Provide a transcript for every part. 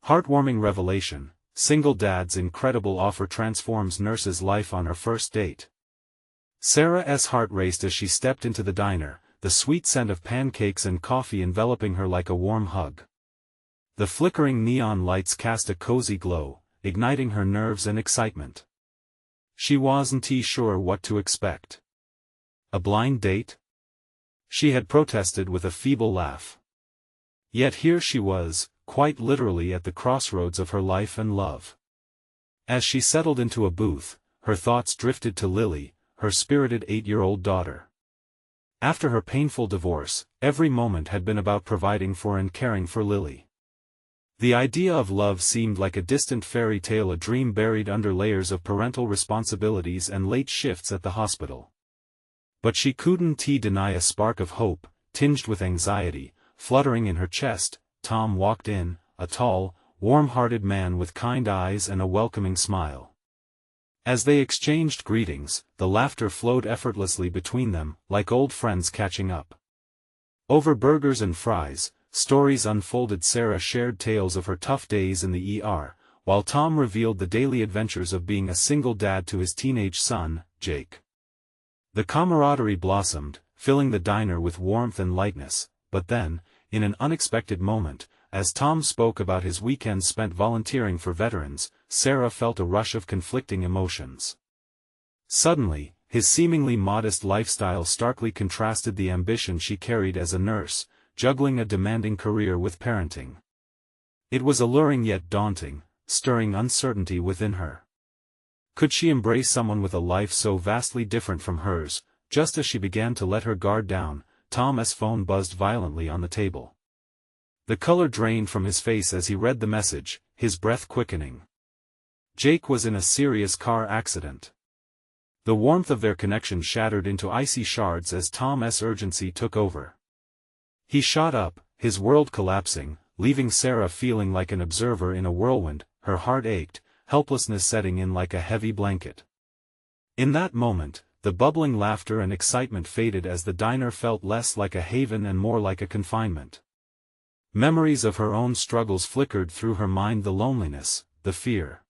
Heartwarming revelation, single dad's incredible offer transforms nurse's life on her first date. Sarah's heart raced as she stepped into the diner, the sweet scent of pancakes and coffee enveloping her like a warm hug. The flickering neon lights cast a cozy glow, igniting her nerves and excitement. She wasn't sure what to expect. A blind date? She had protested with a feeble laugh. Yet here she was, quite literally at the crossroads of her life and love. As she settled into a booth, her thoughts drifted to Lily, her spirited 8-year-old daughter. After her painful divorce, every moment had been about providing for and caring for Lily. The idea of love seemed like a distant fairy tale, a dream buried under layers of parental responsibilities and late shifts at the hospital. But she couldn't deny a spark of hope, tinged with anxiety, fluttering in her chest. Tom walked in, a tall, warm-hearted man with kind eyes and a welcoming smile. As they exchanged greetings, the laughter flowed effortlessly between them, like old friends catching up. Over burgers and fries, stories unfolded. Sarah shared tales of her tough days in the ER, while Tom revealed the daily adventures of being a single dad to his teenage son, Jake. The camaraderie blossomed, filling the diner with warmth and lightness, but then, in an unexpected moment, as Tom spoke about his weekends spent volunteering for veterans, Sarah felt a rush of conflicting emotions. Suddenly, his seemingly modest lifestyle starkly contrasted the ambition she carried as a nurse, juggling a demanding career with parenting. It was alluring yet daunting, stirring uncertainty within her. Could she embrace someone with a life so vastly different from hers? Just as she began to let her guard down, Tom's phone buzzed violently on the table. The color drained from his face as he read the message, his breath quickening. Jake was in a serious car accident. The warmth of their connection shattered into icy shards as Tom's urgency took over. He shot up, his world collapsing, leaving Sarah feeling like an observer in a whirlwind. Her heart ached, helplessness setting in like a heavy blanket. In that moment, the bubbling laughter and excitement faded as the diner felt less like a haven and more like a confinement. Memories of her own struggles flickered through her mind, the loneliness, the fear.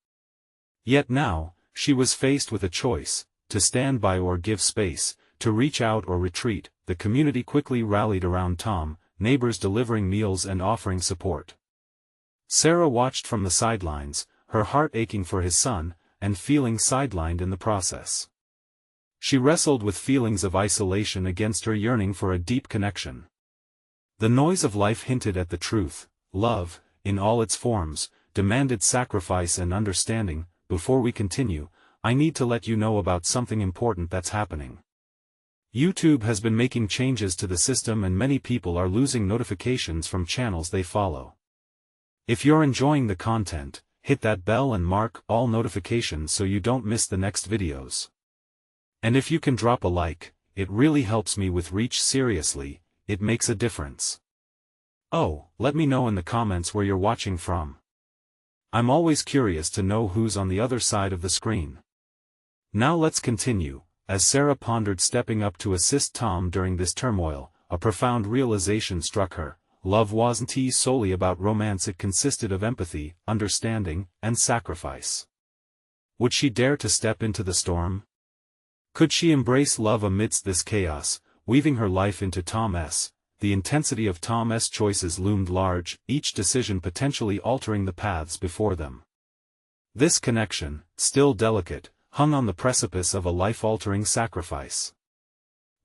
Yet now, she was faced with a choice, to stand by or give space, to reach out or retreat. The community quickly rallied around Tom, neighbors delivering meals and offering support. Sarah watched from the sidelines, her heart aching for his son, and feeling sidelined in the process. She wrestled with feelings of isolation against her yearning for a deep connection. The noise of life hinted at the truth: love, in all its forms, demanded sacrifice and understanding. Before we continue, I need to let you know about something important that's happening. YouTube has been making changes to the system and many people are losing notifications from channels they follow. If you're enjoying the content, hit that bell and mark all notifications so you don't miss the next videos. And if you can drop a like, it really helps me with reach. Seriously, it makes a difference. Oh, let me know in the comments where you're watching from. I'm always curious to know who's on the other side of the screen. Now let's continue. As Sarah pondered stepping up to assist Tom during this turmoil, a profound realization struck her. Love wasn't solely about romance, it consisted of empathy, understanding, and sacrifice. Would she dare to step into the storm? Could she embrace love amidst this chaos, weaving her life into Tom's? The intensity of Tom's choices loomed large, each decision potentially altering the paths before them. This connection, still delicate, hung on the precipice of a life-altering sacrifice.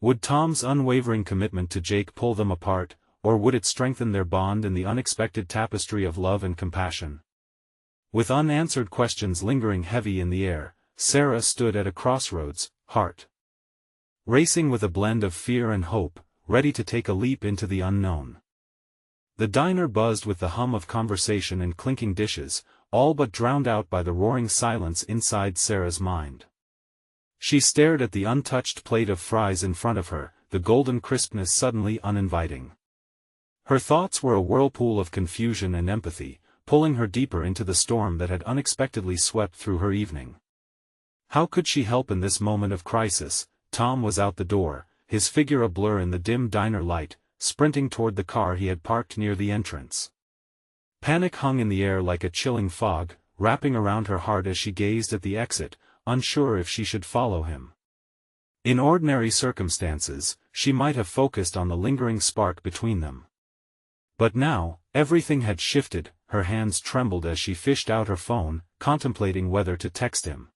Would Tom's unwavering commitment to Jake pull them apart, or would it strengthen their bond in the unexpected tapestry of love and compassion? With unanswered questions lingering heavy in the air, Sarah stood at a crossroads, heart racing with a blend of fear and hope, ready to take a leap into the unknown. The diner buzzed with the hum of conversation and clinking dishes, all but drowned out by the roaring silence inside Sarah's mind. She stared at the untouched plate of fries in front of her, the golden crispness suddenly uninviting. Her thoughts were a whirlpool of confusion and empathy, pulling her deeper into the storm that had unexpectedly swept through her evening. How could she help in this moment of crisis? Tom was out the door, his figure a blur in the dim diner light, sprinting toward the car he had parked near the entrance. Panic hung in the air like a chilling fog, wrapping around her heart as she gazed at the exit, unsure if she should follow him. In ordinary circumstances, she might have focused on the lingering spark between them. But now, everything had shifted. Her hands trembled as she fished out her phone, contemplating whether to text him.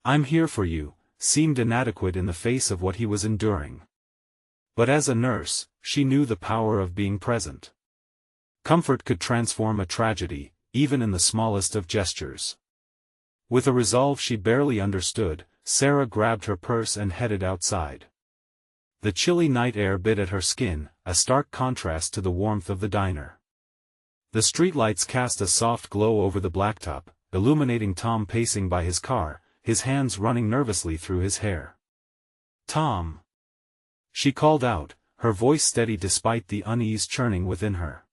"I'm here for you," seemed inadequate in the face of what he was enduring. But as a nurse, she knew the power of being present. Comfort could transform a tragedy, even in the smallest of gestures. With a resolve she barely understood, Sarah grabbed her purse and headed outside. The chilly night air bit at her skin, a stark contrast to the warmth of the diner. The streetlights cast a soft glow over the blacktop, illuminating Tom pacing by his car, his hands running nervously through his hair. "Tom!" she called out, her voice steady despite the unease churning within her.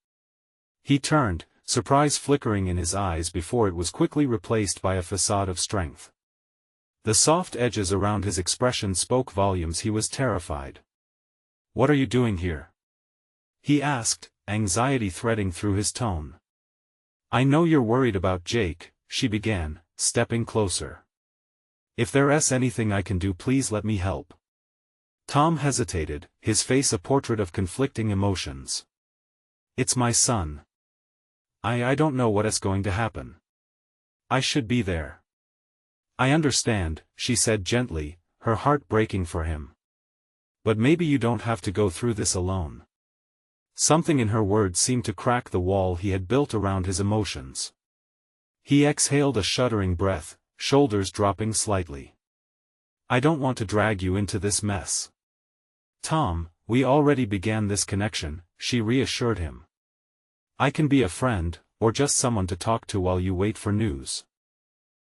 He turned, surprise flickering in his eyes before it was quickly replaced by a facade of strength. The soft edges around his expression spoke volumes. He was terrified. "What are you doing here?" he asked, anxiety threading through his tone. "I know you're worried about Jake," she began, stepping closer. "If there's anything I can do, please let me help." Tom hesitated, his face a portrait of conflicting emotions. "It's my son. I don't know what's going to happen. I should be there." "I understand," she said gently, her heart breaking for him. "But maybe you don't have to go through this alone." Something in her words seemed to crack the wall he had built around his emotions. He exhaled a shuddering breath, shoulders dropping slightly. "I don't want to drag you into this mess. Tom, we already began this connection," she reassured him. "I can be a friend, or just someone to talk to while you wait for news."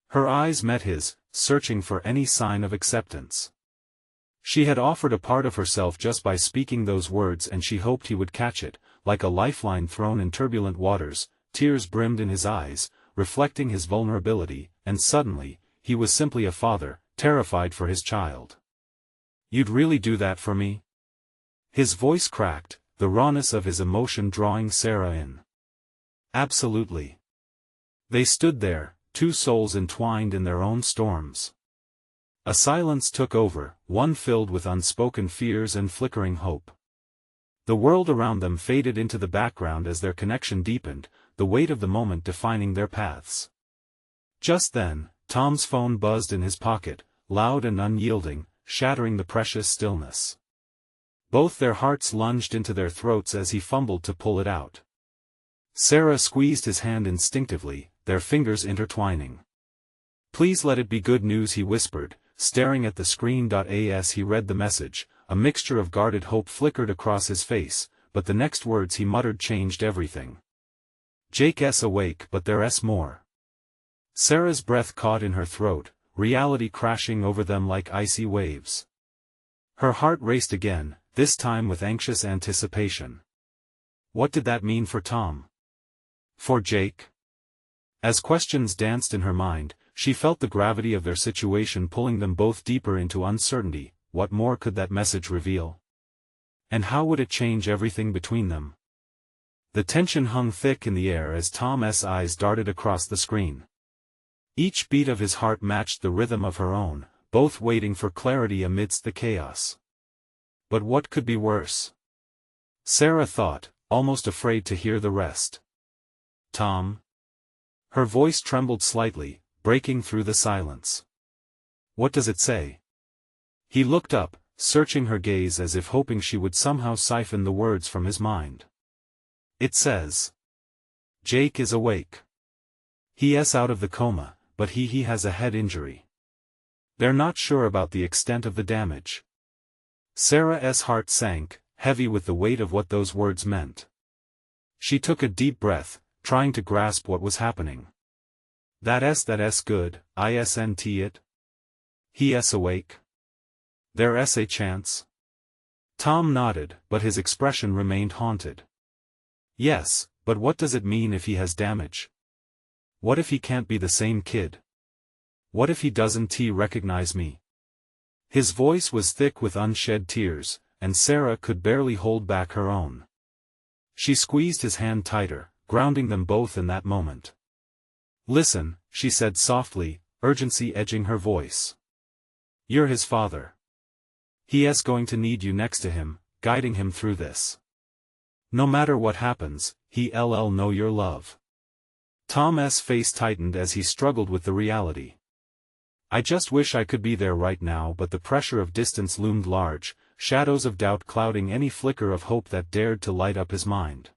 Her eyes met his, searching for any sign of acceptance. She had offered a part of herself just by speaking those words, and she hoped he would catch it, like a lifeline thrown in turbulent waters. Tears brimmed in his eyes, reflecting his vulnerability, and suddenly, he was simply a father, terrified for his child. "You'd really do that for me?" His voice cracked, the rawness of his emotion drawing Sarah in. "Absolutely." They stood there, two souls entwined in their own storms. A silence took over, one filled with unspoken fears and flickering hope. The world around them faded into the background as their connection deepened, the weight of the moment defining their paths. Just then, Tom's phone buzzed in his pocket, loud and unyielding, shattering the precious stillness. Both their hearts lunged into their throats as he fumbled to pull it out. Sarah squeezed his hand instinctively, their fingers intertwining. "Please let it be good news," he whispered, staring at the screen. As he read the message, a mixture of guarded hope flickered across his face, but the next words he muttered changed everything. "Jake's awake, but there's more." Sarah's breath caught in her throat, reality crashing over them like icy waves. Her heart raced again, this time with anxious anticipation. What did that mean for Tom? For Jake? As questions danced in her mind, she felt the gravity of their situation pulling them both deeper into uncertainty. What more could that message reveal? And how would it change everything between them? The tension hung thick in the air as Tom's eyes darted across the screen. Each beat of his heart matched the rhythm of her own, both waiting for clarity amidst the chaos. But what could be worse? Sarah thought, almost afraid to hear the rest. "Tom?" Her voice trembled slightly, breaking through the silence. "What does it say?" He looked up, searching her gaze as if hoping she would somehow siphon the words from his mind. "It says, Jake is awake. He's out of the coma, but he has a head injury. They're not sure about the extent of the damage." Sarah's heart sank, heavy with the weight of what those words meant. She took a deep breath, trying to grasp what was happening. That's good, isn't it? He's awake? There's a chance?" Tom nodded, but his expression remained haunted. "Yes, but what does it mean if he has damage? What if he can't be the same kid? What if he doesn't recognize me?" His voice was thick with unshed tears, and Sarah could barely hold back her own. She squeezed his hand tighter, grounding them both in that moment. "Listen," she said softly, urgency edging her voice. "You're his father. He's going to need you next to him, guiding him through this. No matter what happens, he'll know your love." Tom's face tightened as he struggled with the reality. "I just wish I could be there right now," but the pressure of distance loomed large, shadows of doubt clouding any flicker of hope that dared to light up his mind.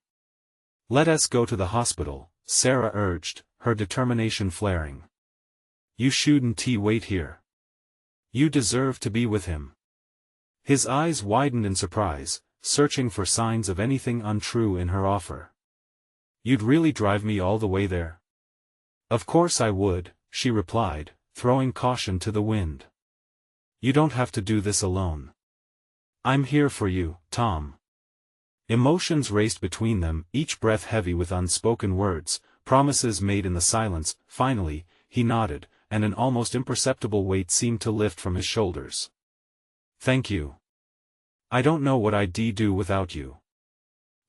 "Let us go to the hospital," Sarah urged, her determination flaring. "You shouldn't wait here. You deserve to be with him." His eyes widened in surprise, searching for signs of anything untrue in her offer. "You'd really drive me all the way there?" "Of course I would," she replied, throwing caution to the wind. "You don't have to do this alone. I'm here for you, Tom." Emotions raced between them, each breath heavy with unspoken words, promises made in the silence. Finally, he nodded, and an almost imperceptible weight seemed to lift from his shoulders. "Thank you. I don't know what I'd do without you."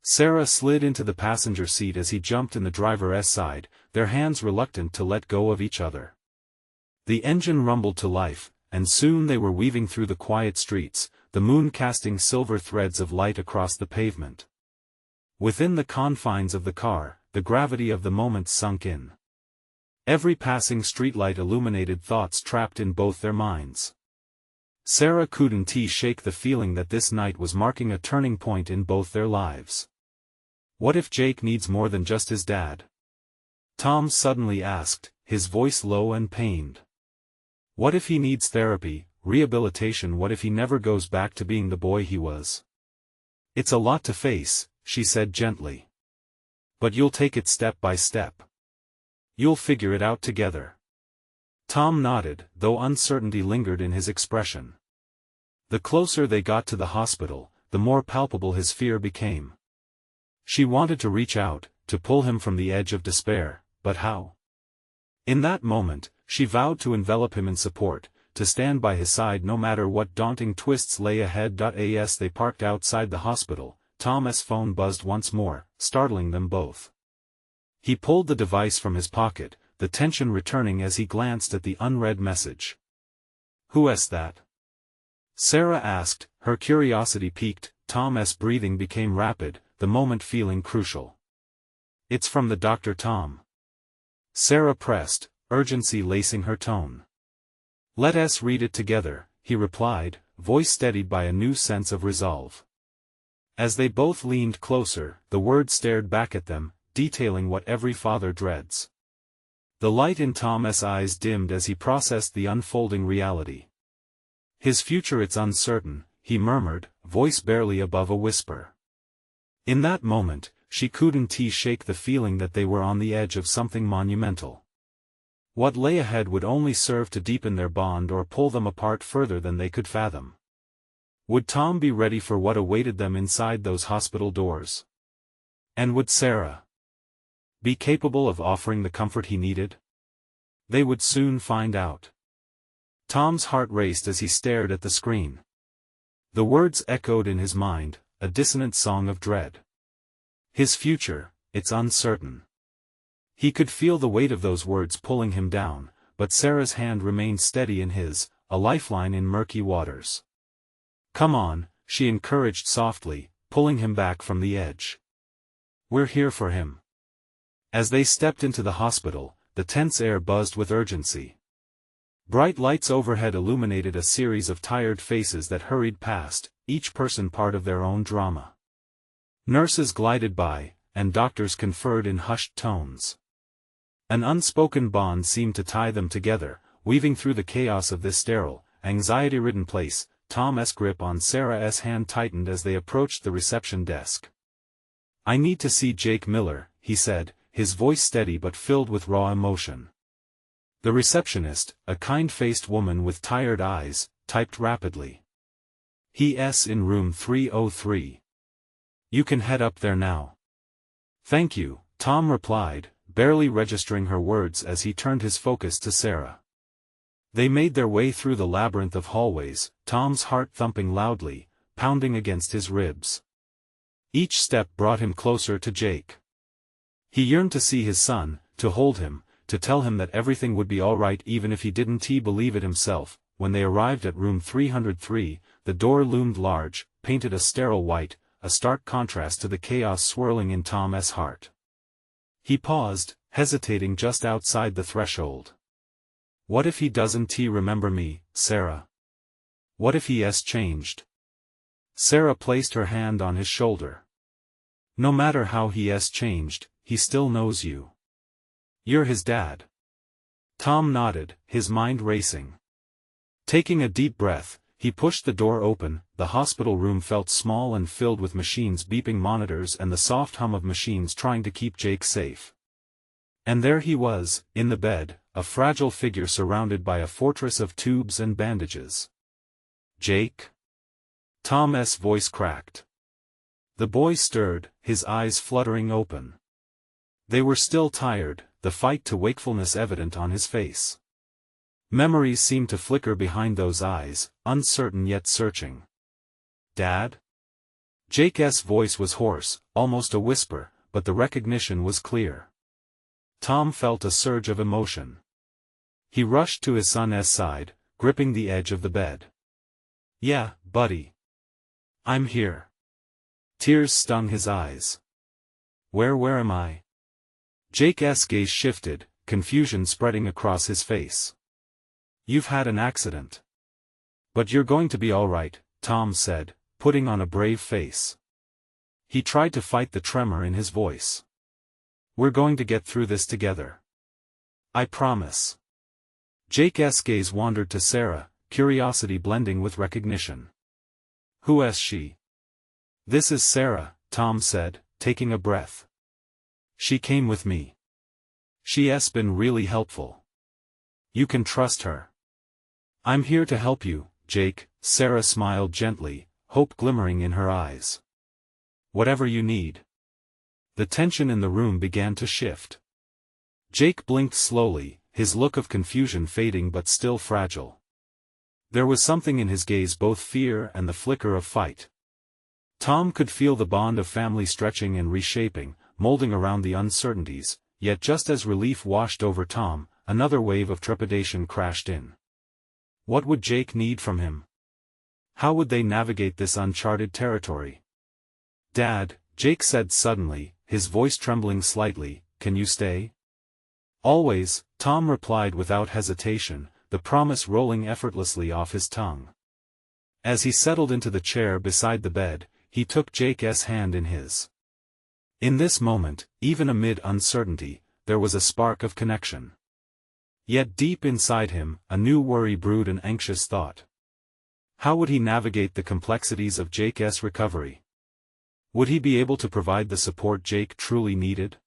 Sarah slid into the passenger seat as he jumped in the driver's side, their hands reluctant to let go of each other. The engine rumbled to life, and soon they were weaving through the quiet streets, the moon casting silver threads of light across the pavement. Within the confines of the car, the gravity of the moment sunk in. Every passing streetlight illuminated thoughts trapped in both their minds. Sarah couldn't shake the feeling that this night was marking a turning point in both their lives. What if Jake needs more than just his dad? Tom suddenly asked, his voice low and pained. What if he needs therapy, rehabilitation? What if he never goes back to being the boy he was? "It's a lot to face," she said gently. "But you'll take it step by step. You'll figure it out together." Tom nodded, though uncertainty lingered in his expression. The closer they got to the hospital, the more palpable his fear became. She wanted to reach out, to pull him from the edge of despair, but how? In that moment, she vowed to envelop him in support, to stand by his side no matter what daunting twists lay ahead. As they parked outside the hospital, Tom's phone buzzed once more, startling them both. He pulled the device from his pocket, the tension returning as he glanced at the unread message. "Who's that?" Sarah asked, her curiosity piqued. Tom's breathing became rapid, the moment feeling crucial. "It's from the doctor, Tom." Sarah pressed, urgency lacing her tone. "Let us read it together," he replied, voice steadied by a new sense of resolve. As they both leaned closer, the words stared back at them, detailing what every father dreads. The light in Tom's eyes dimmed as he processed the unfolding reality. "His future, it's uncertain," he murmured, voice barely above a whisper. In that moment, she couldn't shake the feeling that they were on the edge of something monumental. What lay ahead would only serve to deepen their bond or pull them apart further than they could fathom. Would Tom be ready for what awaited them inside those hospital doors? And would Sarah be capable of offering the comfort he needed? They would soon find out. Tom's heart raced as he stared at the screen. The words echoed in his mind, a dissonant song of dread. His future, it's uncertain. He could feel the weight of those words pulling him down, but Sarah's hand remained steady in his, a lifeline in murky waters. "Come on," she encouraged softly, pulling him back from the edge. "We're here for him." As they stepped into the hospital, the tense air buzzed with urgency. Bright lights overhead illuminated a series of tired faces that hurried past, each person part of their own drama. Nurses glided by, and doctors conferred in hushed tones. An unspoken bond seemed to tie them together, weaving through the chaos of this sterile, anxiety-ridden place. Tom's grip on Sarah's hand tightened as they approached the reception desk. "I need to see Jake Miller," he said, his voice steady but filled with raw emotion. The receptionist, a kind-faced woman with tired eyes, typed rapidly. "He's in room 303. You can head up there now." "Thank you," Tom replied, barely registering her words as he turned his focus to Sarah. They made their way through the labyrinth of hallways, Tom's heart thumping loudly, pounding against his ribs. Each step brought him closer to Jake. He yearned to see his son, to hold him, to tell him that everything would be alright even if he didn't believe it himself. When they arrived at room 303, the door loomed large, painted a sterile white, a stark contrast to the chaos swirling in Tom's heart. He paused, hesitating just outside the threshold. What if he doesn't remember me, Sarah? What if he has changed? Sarah placed her hand on his shoulder. No matter how he has changed, he still knows you. You're his dad. Tom nodded, his mind racing. Taking a deep breath, he pushed the door open. The hospital room felt small and filled with machines beeping monitors and the soft hum of machines trying to keep Jake safe. And there he was, in the bed, a fragile figure surrounded by a fortress of tubes and bandages. Jake? Tom's voice cracked. The boy stirred, his eyes fluttering open. They were still tired, the fight to wakefulness evident on his face. Memories seemed to flicker behind those eyes, uncertain yet searching. Dad? Jake's voice was hoarse, almost a whisper, but the recognition was clear. Tom felt a surge of emotion. He rushed to his son's side, gripping the edge of the bed. Yeah, buddy. I'm here. Tears stung his eyes. Where am I? Jake's gaze shifted, confusion spreading across his face. You've had an accident. But you're going to be all right, Tom said, putting on a brave face. He tried to fight the tremor in his voice. We're going to get through this together. I promise. Jake's gaze wandered to Sarah, curiosity blending with recognition. Who is she? This is Sarah, Tom said, taking a breath. She came with me. She's been really helpful. You can trust her. I'm here to help you, Jake, Sarah smiled gently, hope glimmering in her eyes. Whatever you need. The tension in the room began to shift. Jake blinked slowly, his look of confusion fading but still fragile. There was something in his gaze, both fear and the flicker of fight. Tom could feel the bond of family stretching and reshaping, molding around the uncertainties, yet just as relief washed over Tom, another wave of trepidation crashed in. What would Jake need from him? How would they navigate this uncharted territory? Dad, Jake said suddenly, his voice trembling slightly, can you stay? Always, Tom replied without hesitation, the promise rolling effortlessly off his tongue. As he settled into the chair beside the bed, he took Jake's hand in his. In this moment, even amid uncertainty, there was a spark of connection. Yet deep inside him, a new worry brewed, an anxious thought. How would he navigate the complexities of Jake's recovery? Would he be able to provide the support Jake truly needed?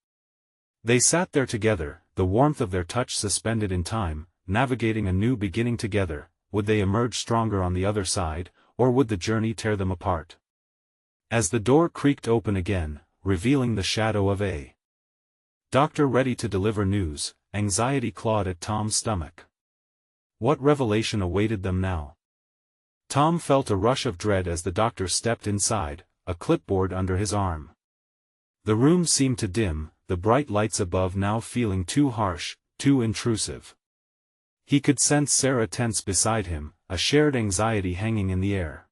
They sat there together, the warmth of their touch suspended in time, navigating a new beginning together. Would they emerge stronger on the other side, or would the journey tear them apart? As the door creaked open again, revealing the shadow of a doctor ready to deliver news, anxiety clawed at Tom's stomach. What revelation awaited them now? Tom felt a rush of dread as the doctor stepped inside, a clipboard under his arm. The room seemed to dim, the bright lights above now feeling too harsh, too intrusive. He could sense Sarah tense beside him, a shared anxiety hanging in the air.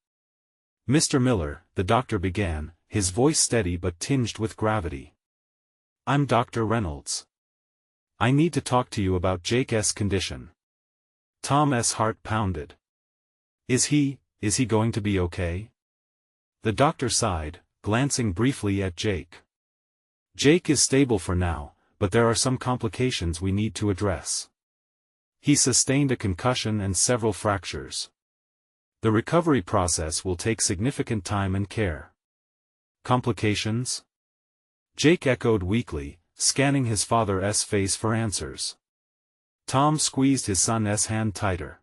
Mr. Miller, the doctor began, his voice steady but tinged with gravity. I'm Dr. Reynolds. I need to talk to you about Jake's condition. Tom's heart pounded. Is he going to be okay? The doctor sighed, glancing briefly at Jake. Jake is stable for now, but there are some complications we need to address. He sustained a concussion and several fractures. The recovery process will take significant time and care. Complications? Jake echoed weakly, scanning his father's face for answers. Tom squeezed his son's hand tighter.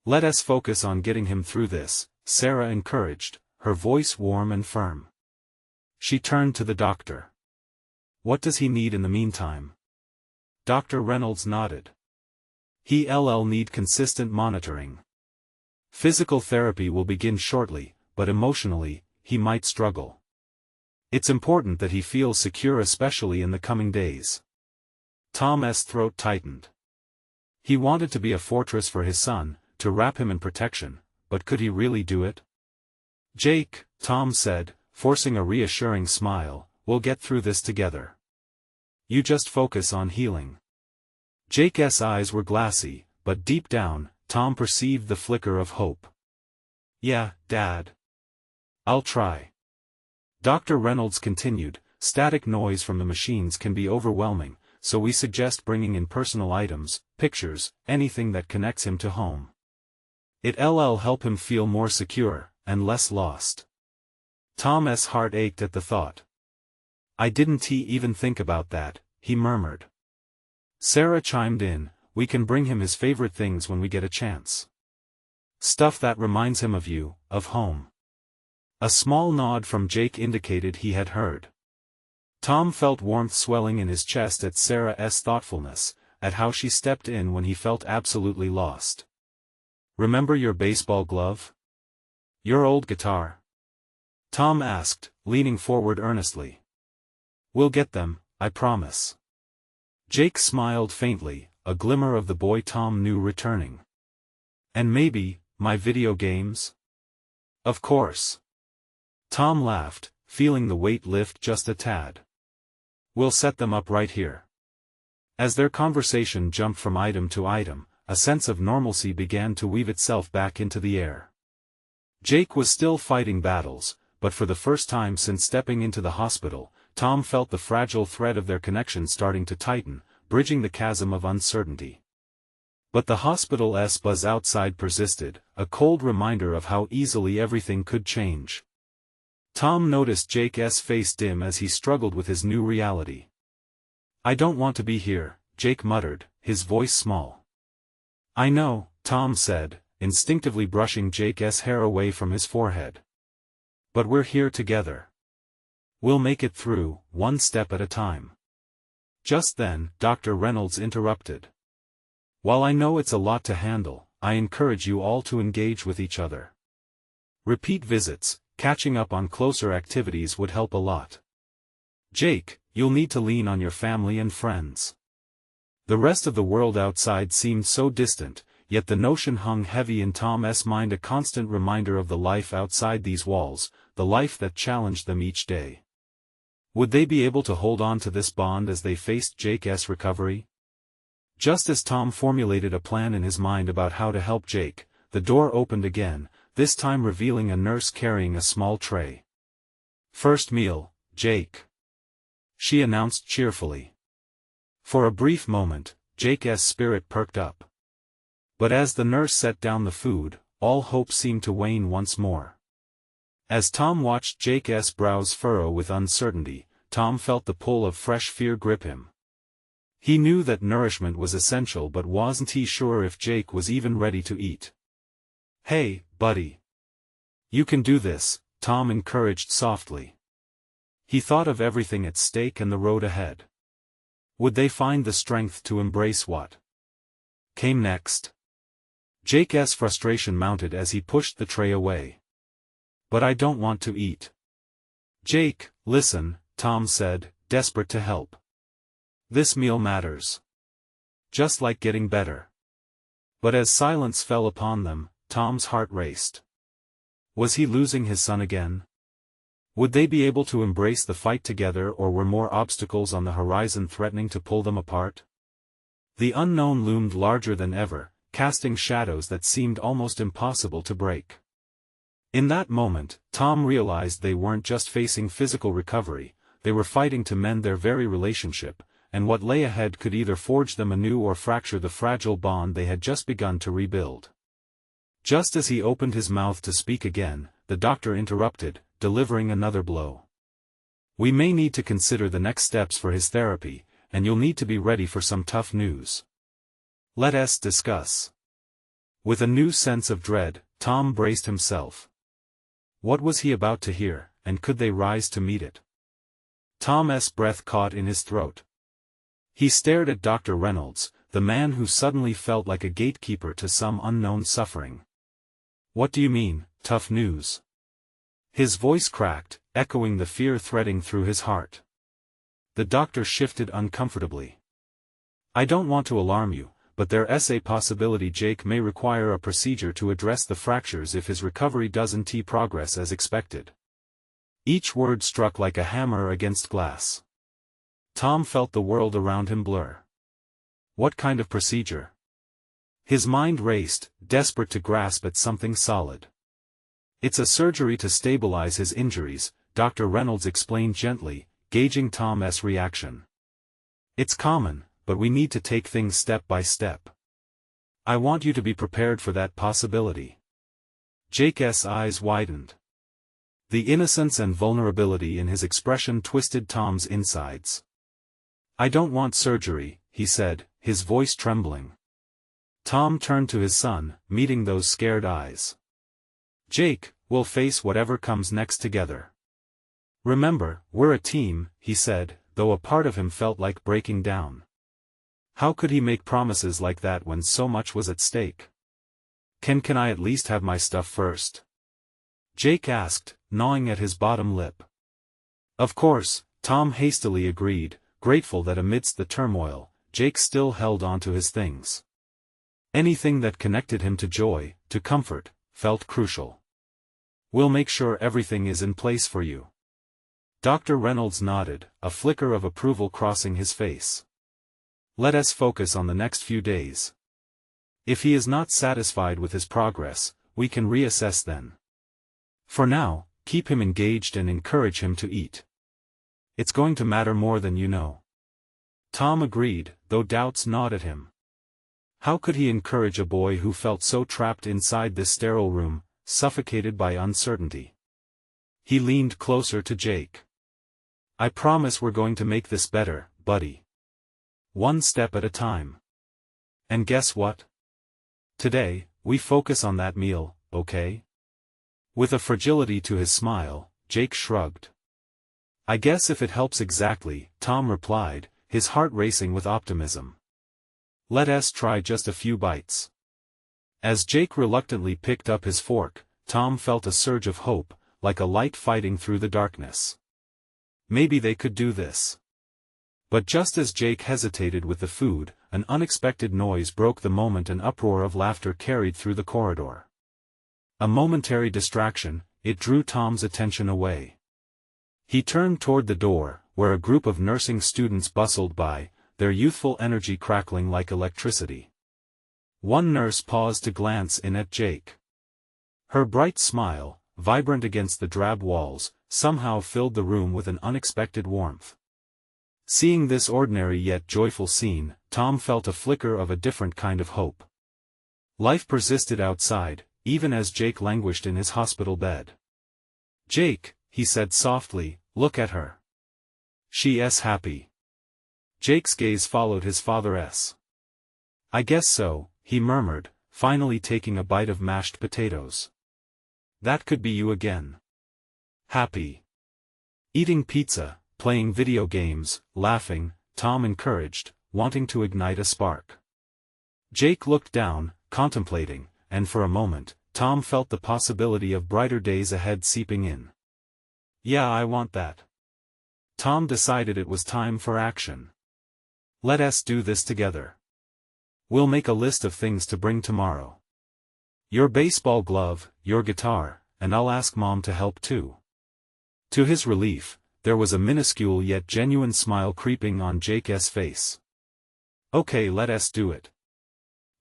Let us focus on getting him through this, Sarah encouraged, her voice warm and firm. She turned to the doctor. What does he need in the meantime? Dr. Reynolds nodded. He'll need consistent monitoring. Physical therapy will begin shortly, but emotionally, he might struggle. It's important that he feels secure, especially in the coming days. Tom's throat tightened. He wanted to be a fortress for his son, to wrap him in protection, but could he really do it? Jake, Tom said, forcing a reassuring smile, we'll get through this together. You just focus on healing. Jake's eyes were glassy, but deep down, Tom perceived the flicker of hope. Yeah, Dad. I'll try. Dr. Reynolds continued, static noise from the machines can be overwhelming, so we suggest bringing in personal items, pictures, anything that connects him to home. It'll help him feel more secure, and less lost. Tom's heart ached at the thought. I didn't even think about that, he murmured. Sarah chimed in, we can bring him his favorite things when we get a chance. Stuff that reminds him of you, of home. A small nod from Jake indicated he had heard. Tom felt warmth swelling in his chest at Sarah's thoughtfulness, at how she stepped in when he felt absolutely lost. Remember your baseball glove? Your old guitar? Tom asked, leaning forward earnestly. We'll get them, I promise. Jake smiled faintly, a glimmer of the boy Tom knew returning. And maybe, my video games? Of course. Tom laughed, feeling the weight lift just a tad. We'll set them up right here. As their conversation jumped from item to item, a sense of normalcy began to weave itself back into the air. Jake was still fighting battles, but for the first time since stepping into the hospital, Tom felt the fragile thread of their connection starting to tighten, bridging the chasm of uncertainty. But the hospital's buzz outside persisted, a cold reminder of how easily everything could change. Tom noticed Jake's face dim as he struggled with his new reality. I don't want to be here, Jake muttered, his voice small. I know, Tom said, instinctively brushing Jake's hair away from his forehead. But we're here together. We'll make it through, one step at a time. Just then, Dr. Reynolds interrupted. While I know it's a lot to handle, I encourage you all to engage with each other. Repeat visits, catching up on closer activities would help a lot. Jake, you'll need to lean on your family and friends. The rest of the world outside seemed so distant, yet the notion hung heavy in Tom's mind, a constant reminder of the life outside these walls, the life that challenged them each day. Would they be able to hold on to this bond as they faced Jake's recovery? Just as Tom formulated a plan in his mind about how to help Jake, the door opened again, this time revealing a nurse carrying a small tray. First meal, Jake. She announced cheerfully. For a brief moment, Jake's spirit perked up. But as the nurse set down the food, all hope seemed to wane once more. As Tom watched Jake's brows furrow with uncertainty, Tom felt the pull of fresh fear grip him. He knew that nourishment was essential, but wasn't he sure if Jake was even ready to eat. Hey, buddy. You can do this, Tom encouraged softly. He thought of everything at stake and the road ahead. Would they find the strength to embrace what came next? Jake's frustration mounted as he pushed the tray away. But I don't want to eat. Jake, listen, Tom said, desperate to help. This meal matters. Just like getting better. But as silence fell upon them, Tom's heart raced. Was he losing his son again? Would they be able to embrace the fight together, or were more obstacles on the horizon threatening to pull them apart? The unknown loomed larger than ever, casting shadows that seemed almost impossible to break. In that moment, Tom realized they weren't just facing physical recovery, they were fighting to mend their very relationship, and what lay ahead could either forge them anew or fracture the fragile bond they had just begun to rebuild. Just as he opened his mouth to speak again, the doctor interrupted, delivering another blow. We may need to consider the next steps for his therapy, and you'll need to be ready for some tough news. Let us discuss. With a new sense of dread, Tom braced himself. What was he about to hear, and could they rise to meet it? Tom's breath caught in his throat. He stared at Dr. Reynolds, the man who suddenly felt like a gatekeeper to some unknown suffering. What do you mean, tough news? His voice cracked, echoing the fear threading through his heart. The doctor shifted uncomfortably. I don't want to alarm you, but there's a possibility Jake may require a procedure to address the fractures if his recovery doesn't progress as expected. Each word struck like a hammer against glass. Tom felt the world around him blur. What kind of procedure? His mind raced, desperate to grasp at something solid. It's a surgery to stabilize his injuries, Dr. Reynolds explained gently, gauging Tom's reaction. It's common, but we need to take things step by step. I want you to be prepared for that possibility. Jake's eyes widened. The innocence and vulnerability in his expression twisted Tom's insides. I don't want surgery, he said, his voice trembling. Tom turned to his son, meeting those scared eyes. Jake, we'll face whatever comes next together. Remember, we're a team, he said, though a part of him felt like breaking down. How could he make promises like that when so much was at stake? Can I at least have my stuff first? Jake asked, gnawing at his bottom lip. Of course, Tom hastily agreed, grateful that amidst the turmoil, Jake still held on to his things. Anything that connected him to joy, to comfort, felt crucial. We'll make sure everything is in place for you. Dr. Reynolds nodded, a flicker of approval crossing his face. Let us focus on the next few days. If he is not satisfied with his progress, we can reassess then. For now, keep him engaged and encourage him to eat. It's going to matter more than you know. Tom agreed, though doubts gnawed at him. How could he encourage a boy who felt so trapped inside this sterile room, suffocated by uncertainty? He leaned closer to Jake. I promise we're going to make this better, buddy. One step at a time. And guess what? Today, we focus on that meal, okay? With a fragility to his smile, Jake shrugged. I guess if it helps exactly, Tom replied, his heart racing with optimism. Let us try just a few bites. As Jake reluctantly picked up his fork, Tom felt a surge of hope, like a light fighting through the darkness. Maybe they could do this. But just as Jake hesitated with the food, an unexpected noise broke the moment. An uproar of laughter carried through the corridor. A momentary distraction, it drew Tom's attention away. He turned toward the door, where a group of nursing students bustled by, their youthful energy crackling like electricity. One nurse paused to glance in at Jake. Her bright smile, vibrant against the drab walls, somehow filled the room with an unexpected warmth. Seeing this ordinary yet joyful scene, Tom felt a flicker of a different kind of hope. Life persisted outside, even as Jake languished in his hospital bed. Jake, he said softly, look at her. She's happy. Jake's gaze followed his father's. I guess so, he murmured, finally taking a bite of mashed potatoes. That could be you again. Happy. Eating pizza, playing video games, laughing, Tom encouraged, wanting to ignite a spark. Jake looked down, contemplating, and for a moment, Tom felt the possibility of brighter days ahead seeping in. Yeah, I want that. Tom decided it was time for action. Let us do this together. We'll make a list of things to bring tomorrow. Your baseball glove, your guitar, and I'll ask Mom to help too. To his relief, there was a minuscule yet genuine smile creeping on Jake's face. Okay, let us do it.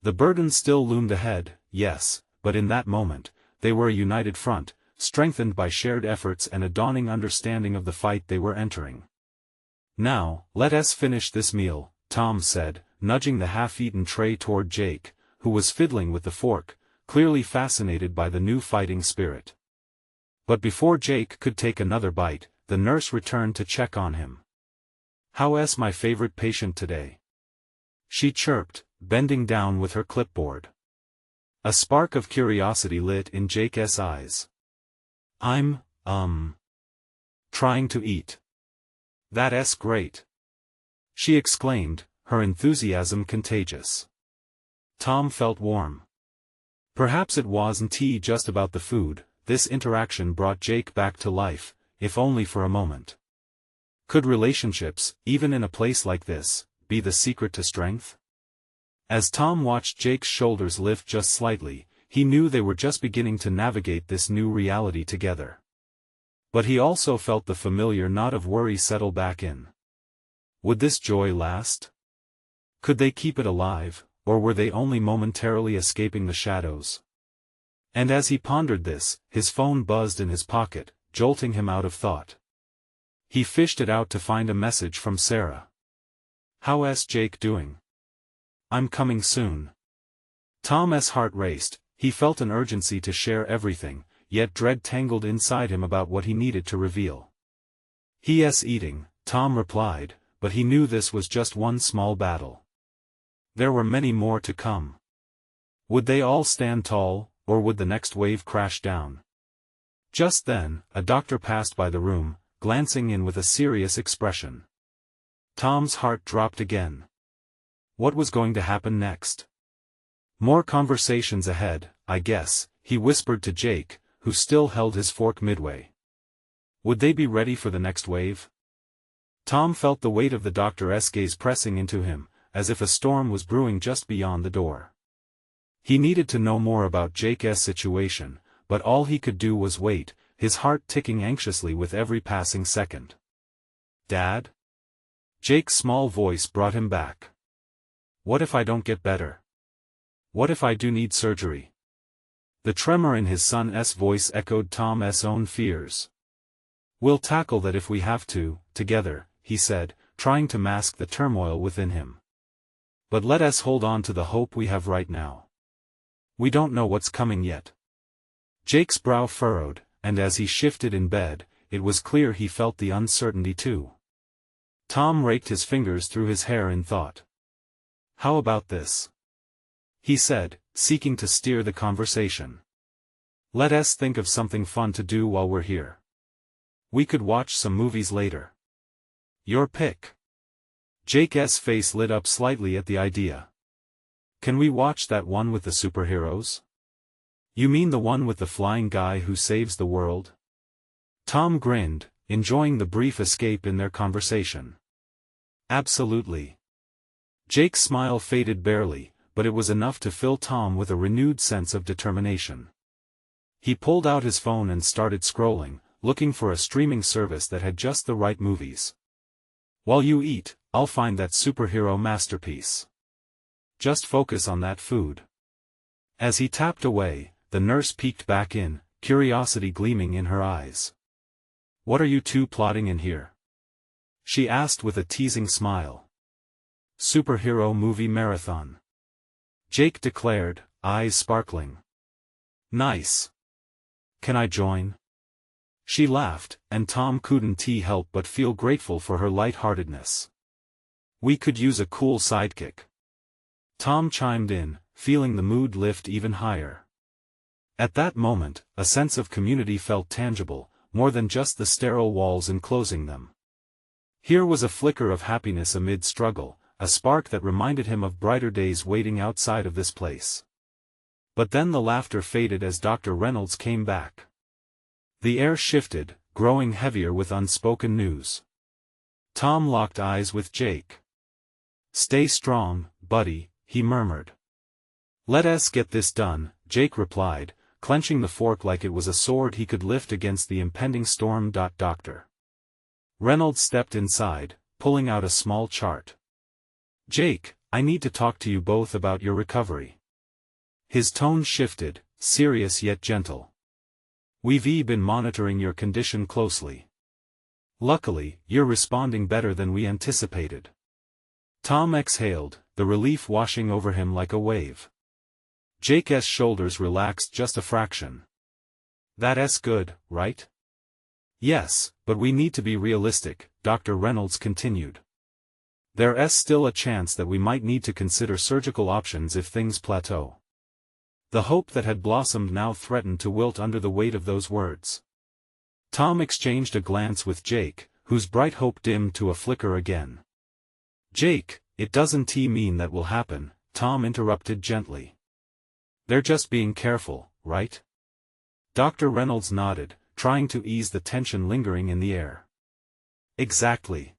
The burden still loomed ahead, yes, but in that moment, they were a united front, strengthened by shared efforts and a dawning understanding of the fight they were entering. Now, let us finish this meal, Tom said, nudging the half-eaten tray toward Jake, who was fiddling with the fork, clearly fascinated by the new fighting spirit. But before Jake could take another bite, the nurse returned to check on him. How's my favorite patient today? She chirped, bending down with her clipboard. A spark of curiosity lit in Jake's eyes. I'm, trying to eat. That's great. She exclaimed, her enthusiasm contagious. Tom felt warm. Perhaps it wasn't just about the food. This interaction brought Jake back to life, if only for a moment. Could relationships, even in a place like this, be the secret to strength? As Tom watched Jake's shoulders lift just slightly, he knew they were just beginning to navigate this new reality together. But he also felt the familiar knot of worry settle back in. Would this joy last? Could they keep it alive, or were they only momentarily escaping the shadows? And as he pondered this, his phone buzzed in his pocket, jolting him out of thought. He fished it out to find a message from Sarah. "How's Jake doing? I'm coming soon." Tom's heart raced. He felt an urgency to share everything, yet dread tangled inside him about what he needed to reveal. "He's eating," Tom replied, but he knew this was just one small battle. There were many more to come. Would they all stand tall, or would the next wave crash down? Just then, a doctor passed by the room, glancing in with a serious expression. Tom's heart dropped again. What was going to happen next? "More conversations ahead, I guess," he whispered to Jake, who still held his fork midway. Would they be ready for the next wave? Tom felt the weight of the doctor's gaze pressing into him, as if a storm was brewing just beyond the door. He needed to know more about Jake's situation, but all he could do was wait, his heart ticking anxiously with every passing second. "Dad?" Jake's small voice brought him back. "What if I don't get better? What if I do need surgery?" The tremor in his son's voice echoed Tom's own fears. "We'll tackle that if we have to, together," he said, trying to mask the turmoil within him. "But let us hold on to the hope we have right now. We don't know what's coming yet." Jake's brow furrowed, and as he shifted in bed, it was clear he felt the uncertainty too. Tom raked his fingers through his hair in thought. "How about this?" he said, seeking to steer the conversation. "Let us think of something fun to do while we're here. We could watch some movies later." "Your pick." Jake's face lit up slightly at the idea. "Can we watch that one with the superheroes?" "You mean the one with the flying guy who saves the world?" Tom grinned, enjoying the brief escape in their conversation. "Absolutely." Jake's smile faded barely, but it was enough to fill Tom with a renewed sense of determination. He pulled out his phone and started scrolling, looking for a streaming service that had just the right movies. "While you eat, I'll find that superhero masterpiece. Just focus on that food." As he tapped away, the nurse peeked back in, curiosity gleaming in her eyes. "What are you two plotting in here?" she asked with a teasing smile. "Superhero movie marathon," Jake declared, eyes sparkling. "Nice. Can I join?" She laughed, and Tom couldn't help but feel grateful for her light-heartedness. "We could use a cool sidekick." Tom chimed in, feeling the mood lift even higher. At that moment, a sense of community felt tangible, more than just the sterile walls enclosing them. Here was a flicker of happiness amid struggle, a spark that reminded him of brighter days waiting outside of this place. But then the laughter faded as Dr. Reynolds came back. The air shifted, growing heavier with unspoken news. Tom locked eyes with Jake. "Stay strong, buddy," he murmured. "Let us get this done," Jake replied, clenching the fork like it was a sword he could lift against the impending storm. Dr. Reynolds stepped inside, pulling out a small chart. "Jake, I need to talk to you both about your recovery." His tone shifted, serious yet gentle. "We've been monitoring your condition closely. Luckily, you're responding better than we anticipated." Tom exhaled, the relief washing over him like a wave. Jake's shoulders relaxed just a fraction. "That's good, right?" "Yes, but we need to be realistic," Dr. Reynolds continued. "There's still a chance that we might need to consider surgical options if things plateau." The hope that had blossomed now threatened to wilt under the weight of those words. Tom exchanged a glance with Jake, whose bright hope dimmed to a flicker again. "Jake, it doesn't mean that will happen," Tom interrupted gently. "They're just being careful, right?" Dr. Reynolds nodded, trying to ease the tension lingering in the air. Exactly.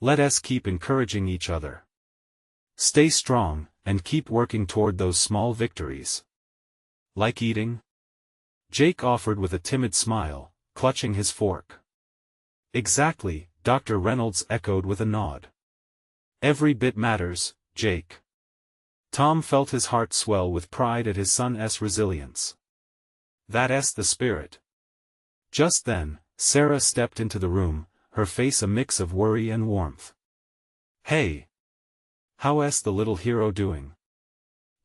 Let us keep encouraging each other. Stay strong, and keep working toward those small victories. Like eating? Jake offered with a timid smile, clutching his fork. Exactly, Dr. Reynolds echoed with a nod. Every bit matters, Jake. Tom felt his heart swell with pride at his son's resilience. That's the spirit. Just then, Sarah stepped into the room, her face a mix of worry and warmth. Hey! How's the little hero doing?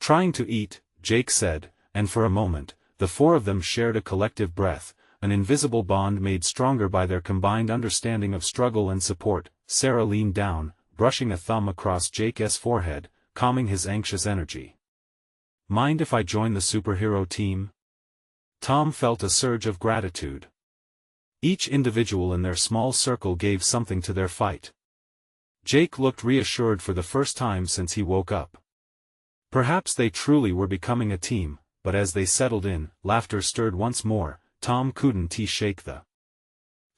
Trying to eat, Jake said, and for a moment, the four of them shared a collective breath, an invisible bond made stronger by their combined understanding of struggle and support. Sarah leaned down, brushing a thumb across Jake's forehead, calming his anxious energy. Mind if I join the superhero team? Tom felt a surge of gratitude. Each individual in their small circle gave something to their fight. Jake looked reassured for the first time since he woke up. Perhaps they truly were becoming a team, but as they settled in, laughter stirred once more. Tom couldn't shake the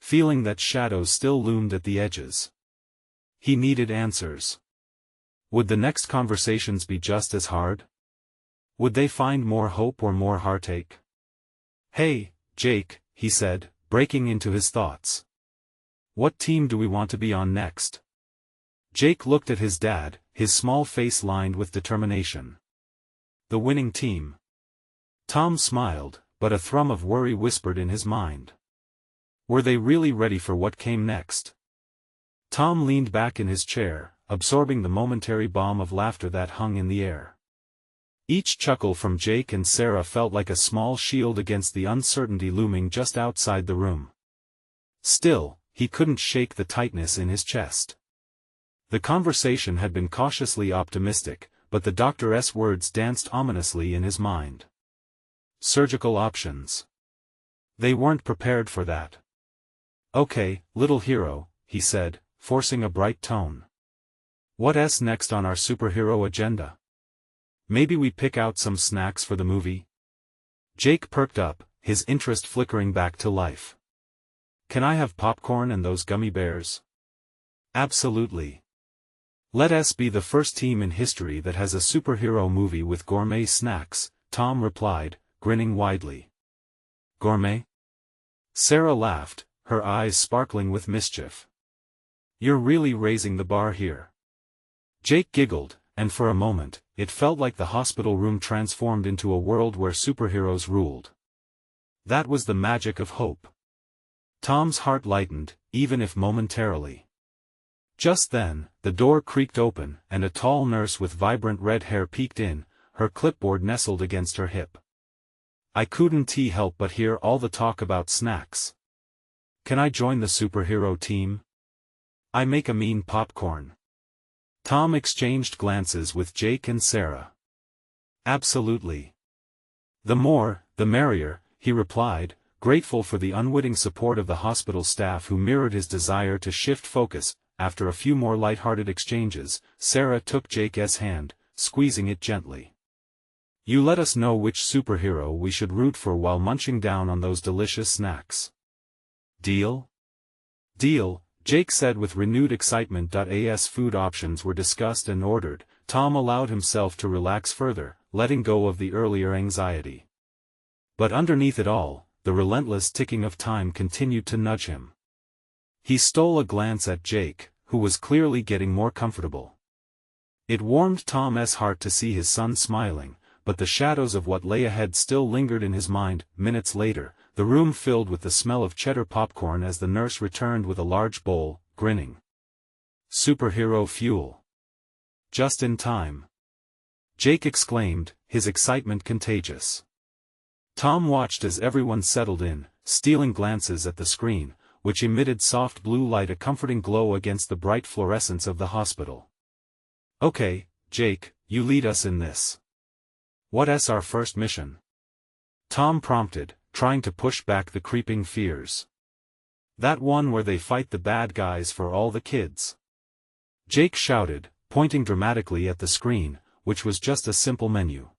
feeling that shadows still loomed at the edges. He needed answers. Would the next conversations be just as hard? Would they find more hope or more heartache? Hey, Jake, he said, breaking into his thoughts. What team do we want to be on next? Jake looked at his dad, his small face lined with determination. The winning team. Tom smiled, but a thrum of worry whispered in his mind. Were they really ready for what came next? Tom leaned back in his chair, absorbing the momentary bomb of laughter that hung in the air. Each chuckle from Jake and Sarah felt like a small shield against the uncertainty looming just outside the room. Still, he couldn't shake the tightness in his chest. The conversation had been cautiously optimistic, but the doctor's words danced ominously in his mind. Surgical options. They weren't prepared for that. Okay, little hero, he said, forcing a bright tone. What's next on our superhero agenda? Maybe we pick out some snacks for the movie? Jake perked up, his interest flickering back to life. Can I have popcorn and those gummy bears? Absolutely. Let us be the first team in history that has a superhero movie with gourmet snacks, Tom replied, grinning widely. Gourmet? Sarah laughed, her eyes sparkling with mischief. You're really raising the bar here. Jake giggled, and for a moment, it felt like the hospital room transformed into a world where superheroes ruled. That was the magic of hope. Tom's heart lightened, even if momentarily. Just then, the door creaked open, and a tall nurse with vibrant red hair peeked in, her clipboard nestled against her hip. I couldn't help but hear all the talk about snacks. Can I join the superhero team? I make a mean popcorn. Tom exchanged glances with Jake and Sarah. Absolutely. The more, the merrier, he replied, grateful for the unwitting support of the hospital staff who mirrored his desire to shift focus. After a few more light-hearted exchanges, Sarah took Jake's hand, squeezing it gently. You let us know which superhero we should root for while munching down on those delicious snacks. Deal? Deal, Jake said with renewed excitement. As food options were discussed and ordered, Tom allowed himself to relax further, letting go of the earlier anxiety. But underneath it all, the relentless ticking of time continued to nudge him. He stole a glance at Jake, who was clearly getting more comfortable. It warmed Tom's heart to see his son smiling, but the shadows of what lay ahead still lingered in his mind. Minutes later, the room filled with the smell of cheddar popcorn as the nurse returned with a large bowl, grinning. Superhero fuel. Just in time. Jake exclaimed, his excitement contagious. Tom watched as everyone settled in, stealing glances at the screen, which emitted soft blue light, a comforting glow against the bright fluorescence of the hospital. Okay, Jake, you lead us in this. What's our first mission? Tom prompted, trying to push back the creeping fears. That one where they fight the bad guys for all the kids. Jake shouted, pointing dramatically at the screen, which was just a simple menu.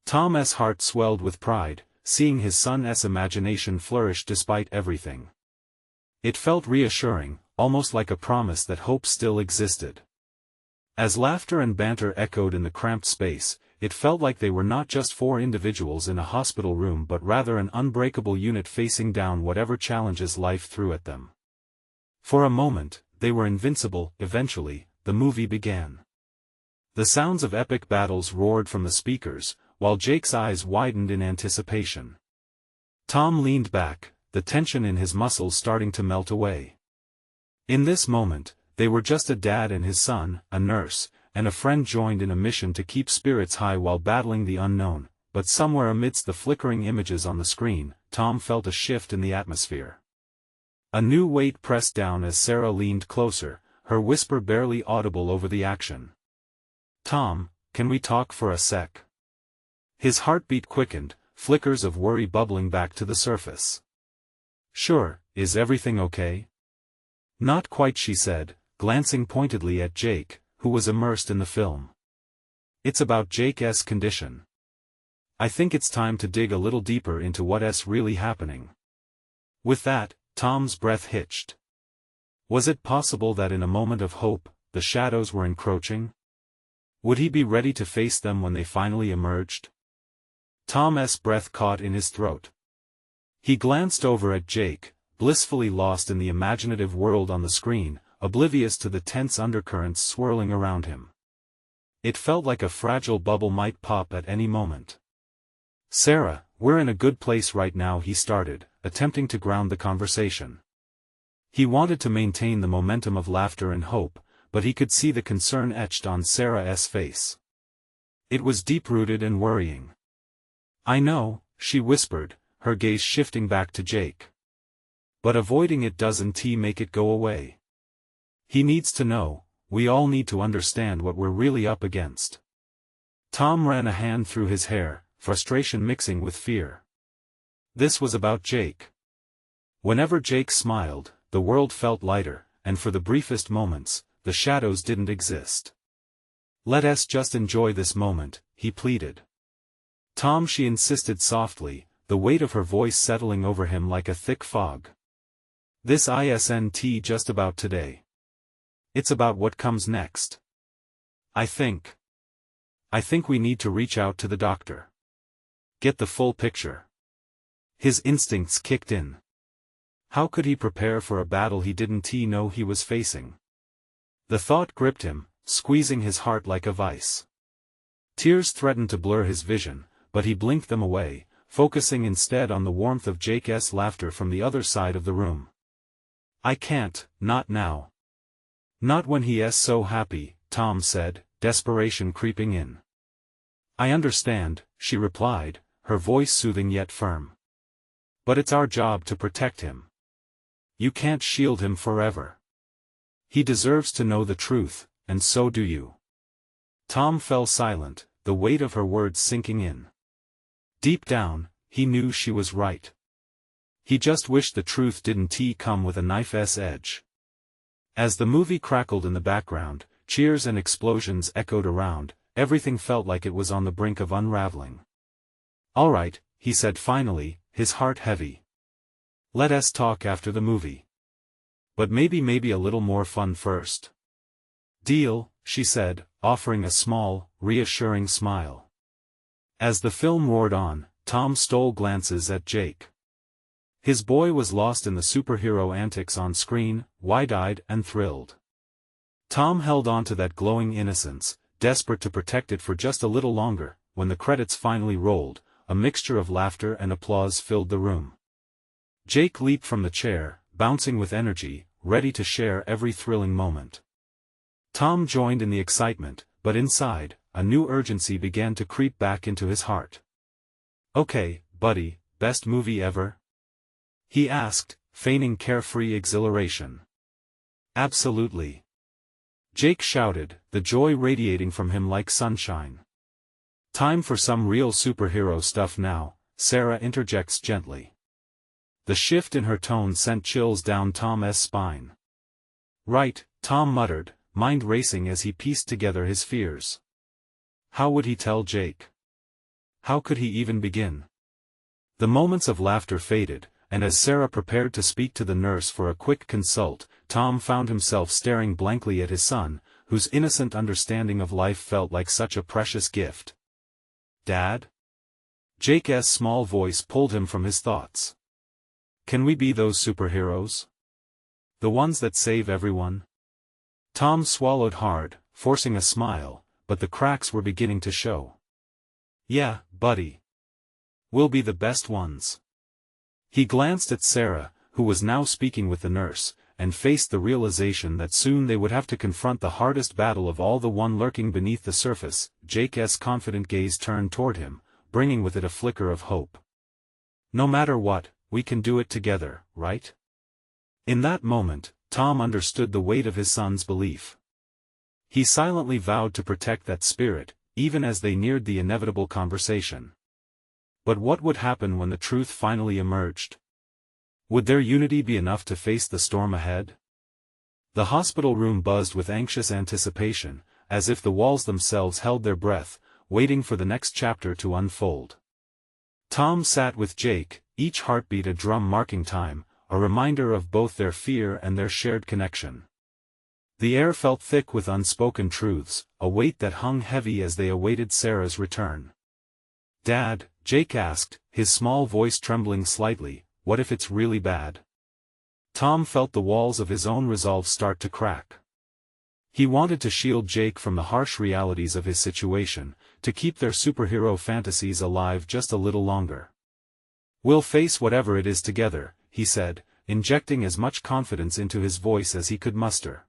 Tom's heart swelled with pride, seeing his son's imagination flourish despite everything. It felt reassuring, almost like a promise that hope still existed. As laughter and banter echoed in the cramped space, it felt like they were not just four individuals in a hospital room but rather an unbreakable unit facing down whatever challenges life threw at them. For a moment, they were invincible. Eventually, the movie began. The sounds of epic battles roared from the speakers, while Jake's eyes widened in anticipation. Tom leaned back, the tension in his muscles starting to melt away. In this moment, they were just a dad and his son, a nurse, and a friend joined in a mission to keep spirits high while battling the unknown, but somewhere amidst the flickering images on the screen, Tom felt a shift in the atmosphere. A new weight pressed down as Sarah leaned closer, her whisper barely audible over the action. "Tom, can we talk for a sec?" His heartbeat quickened, flickers of worry bubbling back to the surface. "Sure, is everything okay?" "Not quite," she said, glancing pointedly at Jake, who was immersed in the film. "It's about Jake's condition. I think it's time to dig a little deeper into what's really happening." With that, Tom's breath hitched. Was it possible that in a moment of hope, the shadows were encroaching? Would he be ready to face them when they finally emerged? Tom's breath caught in his throat. He glanced over at Jake, blissfully lost in the imaginative world on the screen, oblivious to the tense undercurrents swirling around him. It felt like a fragile bubble might pop at any moment. "Sarah, we're in a good place right now," he started, attempting to ground the conversation. He wanted to maintain the momentum of laughter and hope, but he could see the concern etched on Sarah's face. It was deep-rooted and worrying. "I know," she whispered, her gaze shifting back to Jake. "But avoiding it doesn't make it go away. He needs to know, we all need to understand what we're really up against." Tom ran a hand through his hair, frustration mixing with fear. This was about Jake. Whenever Jake smiled, the world felt lighter, and for the briefest moments, the shadows didn't exist. "Let us just enjoy this moment," he pleaded. "Tom," she insisted softly, the weight of her voice settling over him like a thick fog. "This isn't just about today. It's about what comes next. I think we need to reach out to the doctor. Get the full picture." His instincts kicked in. How could he prepare for a battle he didn't know he was facing? The thought gripped him, squeezing his heart like a vice. Tears threatened to blur his vision, but he blinked them away, focusing instead on the warmth of Jake's laughter from the other side of the room. "I can't, not now. Not when he's so happy," Tom said, desperation creeping in. "I understand," she replied, her voice soothing yet firm. "But it's our job to protect him. You can't shield him forever. He deserves to know the truth, and so do you." Tom fell silent, the weight of her words sinking in. Deep down, he knew she was right. He just wished the truth didn't come with a knife's edge. As the movie crackled in the background, cheers and explosions echoed around, everything felt like it was on the brink of unraveling. "All right," he said finally, his heart heavy. "Let us talk after the movie. But maybe a little more fun first." "Deal," she said, offering a small, reassuring smile. As the film roared on, Tom stole glances at Jake. His boy was lost in the superhero antics on screen, wide-eyed and thrilled. Tom held on to that glowing innocence, desperate to protect it for just a little longer. When the credits finally rolled, a mixture of laughter and applause filled the room. Jake leaped from the chair, bouncing with energy, ready to share every thrilling moment. Tom joined in the excitement, but inside, a new urgency began to creep back into his heart. "Okay, buddy, best movie ever?" he asked, feigning carefree exhilaration. "Absolutely," Jake shouted, the joy radiating from him like sunshine. "Time for some real superhero stuff now," Sarah interjects gently. The shift in her tone sent chills down Tom's spine. "Right," Tom muttered, mind racing as he pieced together his fears. How would he tell Jake? How could he even begin? The moments of laughter faded, and as Sarah prepared to speak to the nurse for a quick consult, Tom found himself staring blankly at his son, whose innocent understanding of life felt like such a precious gift. "Dad?" Jake's small voice pulled him from his thoughts. "Can we be those superheroes? The ones that save everyone?" Tom swallowed hard, forcing a smile, but the cracks were beginning to show. "Yeah, buddy. We'll be the best ones." He glanced at Sarah, who was now speaking with the nurse, and faced the realization that soon they would have to confront the hardest battle of all, the one lurking beneath the surface. Jake's confident gaze turned toward him, bringing with it a flicker of hope. "No matter what, we can do it together, right?" In that moment, Tom understood the weight of his son's belief. He silently vowed to protect that spirit, even as they neared the inevitable conversation. But what would happen when the truth finally emerged? Would their unity be enough to face the storm ahead? The hospital room buzzed with anxious anticipation, as if the walls themselves held their breath, waiting for the next chapter to unfold. Tom sat with Jake, each heartbeat a drum marking time, a reminder of both their fear and their shared connection. The air felt thick with unspoken truths, a weight that hung heavy as they awaited Sarah's return. "Dad," Jake asked, his small voice trembling slightly, "what if it's really bad?" Tom felt the walls of his own resolve start to crack. He wanted to shield Jake from the harsh realities of his situation, to keep their superhero fantasies alive just a little longer. "We'll face whatever it is together," he said, injecting as much confidence into his voice as he could muster.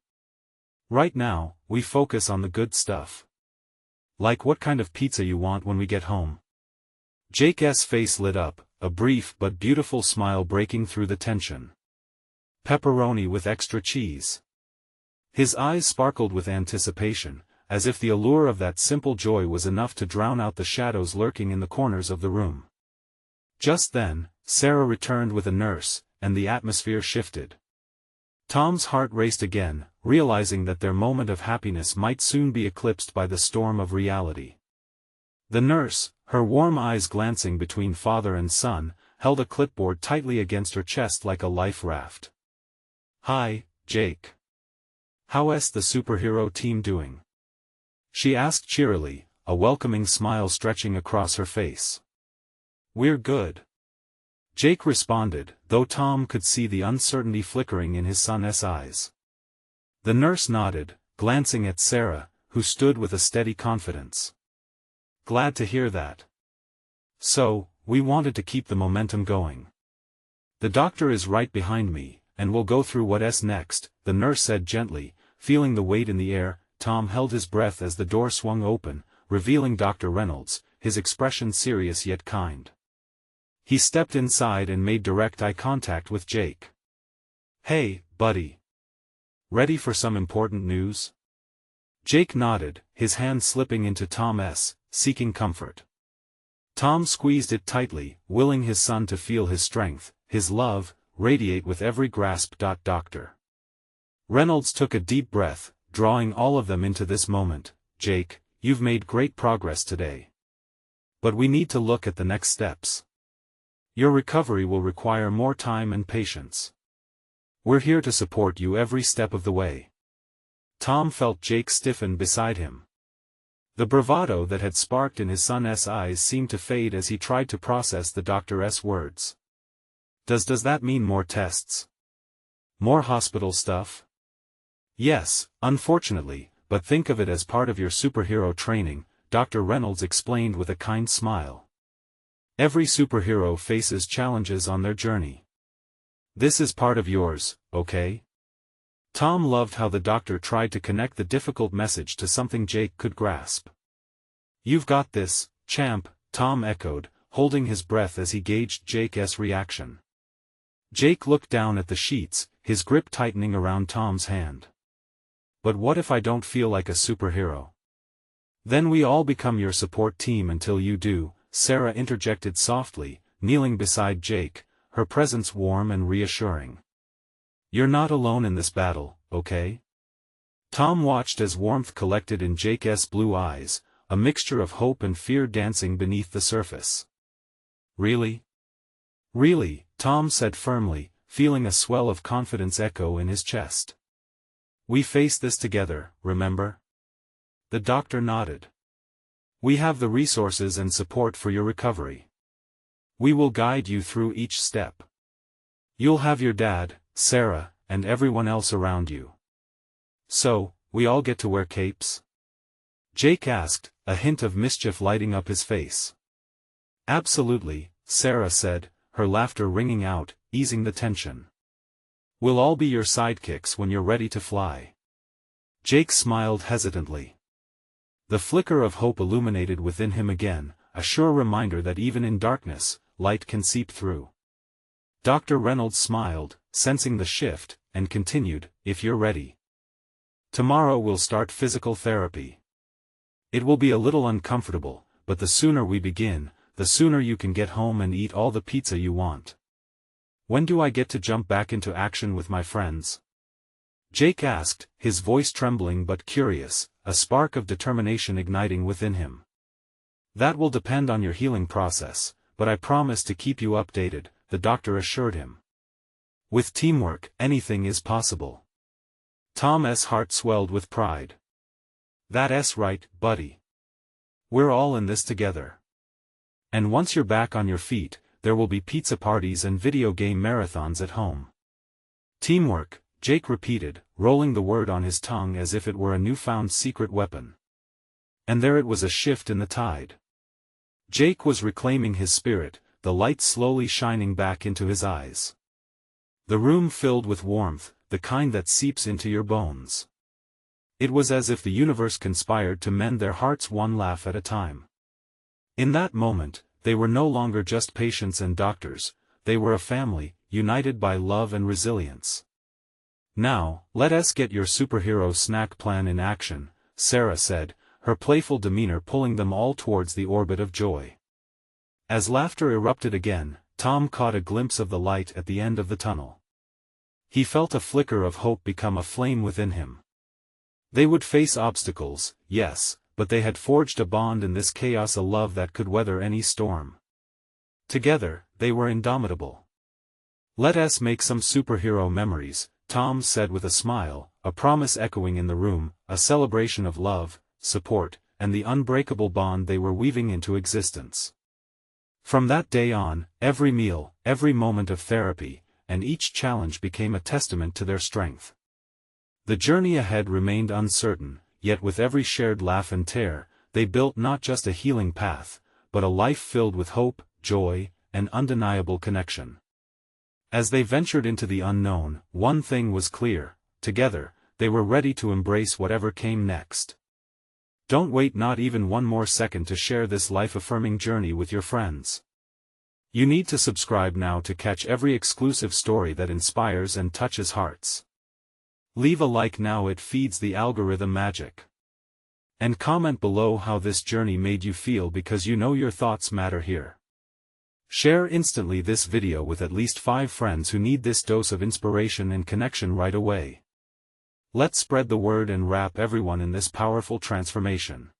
"Right now, we focus on the good stuff. Like what kind of pizza you want when we get home." Jake's face lit up, a brief but beautiful smile breaking through the tension. "Pepperoni with extra cheese." His eyes sparkled with anticipation, as if the allure of that simple joy was enough to drown out the shadows lurking in the corners of the room. Just then, Sarah returned with a nurse, and the atmosphere shifted. Tom's heart raced again, realizing that their moment of happiness might soon be eclipsed by the storm of reality. The nurse, her warm eyes glancing between father and son, held a clipboard tightly against her chest like a life raft. "Hi, Jake. How's the superhero team doing?" she asked cheerily, a welcoming smile stretching across her face. "We're good," Jake responded, though Tom could see the uncertainty flickering in his son's eyes. The nurse nodded, glancing at Sarah, who stood with a steady confidence. "Glad to hear that. So, we wanted to keep the momentum going. The doctor is right behind me, and we'll go through what's next," the nurse said gently, feeling the weight in the air. Tom held his breath as the door swung open, revealing Dr. Reynolds, his expression serious yet kind. He stepped inside and made direct eye contact with Jake. "Hey, buddy. Ready for some important news?" Jake nodded, his hand slipping into Tom's, seeking comfort. Tom squeezed it tightly, willing his son to feel his strength, his love, radiate with every grasp. Dr. Reynolds took a deep breath, drawing all of them into this moment. "Jake, you've made great progress today. But we need to look at the next steps. Your recovery will require more time and patience. We're here to support you every step of the way." Tom felt Jake stiffen beside him. The bravado that had sparked in his son's eyes seemed to fade as he tried to process the doctor's words. Does that mean more tests? More hospital stuff?" "Yes, unfortunately, but think of it as part of your superhero training," Dr. Reynolds explained with a kind smile. "Every superhero faces challenges on their journey. This is part of yours, okay?" Tom loved how the doctor tried to connect the difficult message to something Jake could grasp. "You've got this, champ," Tom echoed, holding his breath as he gauged Jake's reaction. Jake looked down at the sheets, his grip tightening around Tom's hand. "But what if I don't feel like a superhero?" "Then we all become your support team until you do," Sarah interjected softly, kneeling beside Jake, her presence warm and reassuring. "You're not alone in this battle, okay?" Tom watched as warmth collected in Jake's blue eyes, a mixture of hope and fear dancing beneath the surface. "Really? Really, Tom said firmly, feeling a swell of confidence echo in his chest. We face this together, remember? The doctor nodded. We have the resources and support for your recovery. We will guide you through each step. You'll have your dad, Sarah, and everyone else around you. So, we all get to wear capes? Jake asked, a hint of mischief lighting up his face. Absolutely, Sarah said, her laughter ringing out, easing the tension. We'll all be your sidekicks when you're ready to fly. Jake smiled hesitantly. The flicker of hope illuminated within him again, a sure reminder that even in darkness, light can seep through. Dr. Reynolds smiled, sensing the shift, and continued, if you're ready. Tomorrow we'll start physical therapy. It will be a little uncomfortable, but the sooner we begin, the sooner you can get home and eat all the pizza you want. When do I get to jump back into action with my friends? Jake asked, his voice trembling but curious, a spark of determination igniting within him. That will depend on your healing process, but I promise to keep you updated, the doctor assured him. With teamwork, anything is possible. Tom's heart swelled with pride. That's right, buddy. We're all in this together. And once you're back on your feet, there will be pizza parties and video game marathons at home. Teamwork, Jake repeated, rolling the word on his tongue as if it were a newfound secret weapon. And there it was, a shift in the tide. Jake was reclaiming his spirit, the light slowly shining back into his eyes. The room filled with warmth, the kind that seeps into your bones. It was as if the universe conspired to mend their hearts one laugh at a time. In that moment, they were no longer just patients and doctors, they were a family, united by love and resilience. Now, let us get your superhero snack plan in action, Sarah said, her playful demeanor pulling them all towards the orbit of joy. As laughter erupted again, Tom caught a glimpse of the light at the end of the tunnel. He felt a flicker of hope become a flame within him. They would face obstacles, yes, but they had forged a bond in this chaos, a love that could weather any storm. Together, they were indomitable. Let us make some superhero memories, Tom said with a smile, a promise echoing in the room, a celebration of love, support, and the unbreakable bond they were weaving into existence. From that day on, every meal, every moment of therapy, and each challenge became a testament to their strength. The journey ahead remained uncertain, yet with every shared laugh and tear, they built not just a healing path, but a life filled with hope, joy, and undeniable connection. As they ventured into the unknown, one thing was clear: together, they were ready to embrace whatever came next. Don't wait not even one more second to share this life-affirming journey with your friends. You need to subscribe now to catch every exclusive story that inspires and touches hearts. Leave a like now, it feeds the algorithm magic. And comment below how this journey made you feel, because you know your thoughts matter here. Share instantly this video with at least 5 friends who need this dose of inspiration and connection right away. Let's spread the word and wrap everyone in this powerful transformation.